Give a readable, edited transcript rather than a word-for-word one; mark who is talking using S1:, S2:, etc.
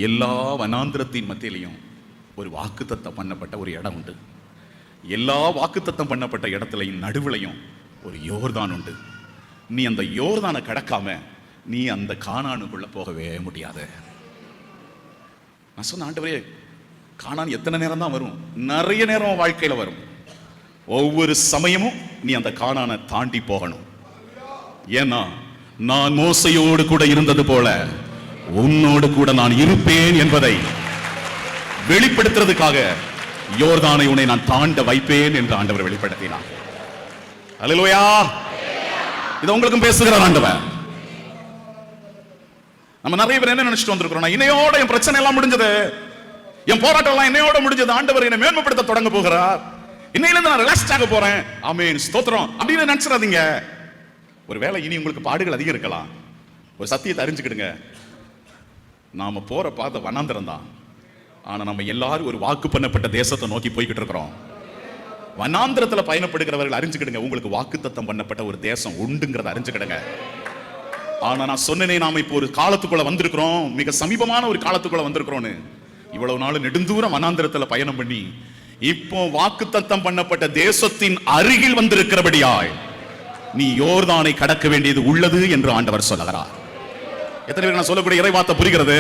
S1: எல்லா வனாந்திரத்தின் மத்தியிலையும் ஒரு வாக்குத்தத்தம் பண்ணப்பட்ட ஒரு இடம் உண்டு. எல்லா வாக்குத்தத்தம் பண்ணப்பட்ட இடத்துலையும் நடுவுலையும் ஒரு யோர்தான் உண்டு. நீ அந்த யோர்தானை கடக்காம நீ அந்த கானானுக்குள்ள போகவே முடியாது. நான் சொன்ன, ஆண்டவரே, கானான் எத்தனை நேரம் தான் வரும்? நிறைய நேரம் வாழ்க்கையில வரும். ஒவ்வொரு சமயமும் நீ அந்த கானானை தாண்டி போகணும். ஏன்னா நான் மோசையோடு கூட இருந்தது போல உன்னோடு கூட நான் இருப்பேன் என்பதை வெளிப்படுத்துறதுக்காக யோர்தானை உன்னை நான் தாண்ட வைப்பேன் என்று ஆண்டவர் வெளிப்படுத்தினார். அல்லேலூயா. இது உங்களுக்கும் பேசுகிறார் ஆண்டவர். நம்ம நிறைய பேர் என்ன நினைச்சிட்டு வந்திருக்கிறோம், இன்னையோட என் பிரச்சனை எல்லாம் முடிஞ்சது, என் போராட்டம் எல்லாம் இன்னையோட முடிஞ்சது, ஆண்டவர் என்னை மேன்மைப்படுத்த தொடங்க போகிறார், இன்னையிலிருந்து நான் ரிலாக்ஸ் ஆக போறேன், ஆமென் ஸ்தோத்திரம் அப்படின்னு நினைச்சிடாதீங்க. ஒருவேளை இனி உங்களுக்கு பாடுகள் அதிகம் இருக்கலாம். ஒரு சத்தியத்தை அறிஞ்சுக்கிடுங்க, நாம போற பாதை வனாந்திரம் தான். ஆனா நம்ம எல்லாரும் ஒரு வாக்கு பண்ணப்பட்ட தேசத்தை நோக்கி போய்கிட்டு இருக்கிறோம். வனாந்திரத்துல பயணப்படுகிறவர்கள் அறிஞ்சுக்கிடுங்க, உங்களுக்கு வாக்குத்தத்தம் பண்ணப்பட்ட ஒரு தேசம் உண்டுங்கிறத அறிஞ்சுக்கிடுங்க. ஆனா நான் சொன்னேனே, நாம இப்போ ஒரு காலத்துக்குள்ள வந்திருக்கிறோம், மிக சமீபமான ஒரு காலத்துக்குள்ள வந்திருக்கிறோம்னு. இவ்வளவு நாள் நெடுந்தூரம் வனாந்திரத்துல பயணம் பண்ணி இப்போ வாக்குத்தத்தம் பண்ணப்பட்ட தேசத்தின் அருகில் வந்திருக்கிறபடியாய் நீ யோர்தானை கடக்க வேண்டியது உள்ளது என்று ஆண்டவர் சொல்லுகிறார். எத்தனை பேர் நான் சொல்லக்கூடிய இறைவார்த்தை புரிகிறது?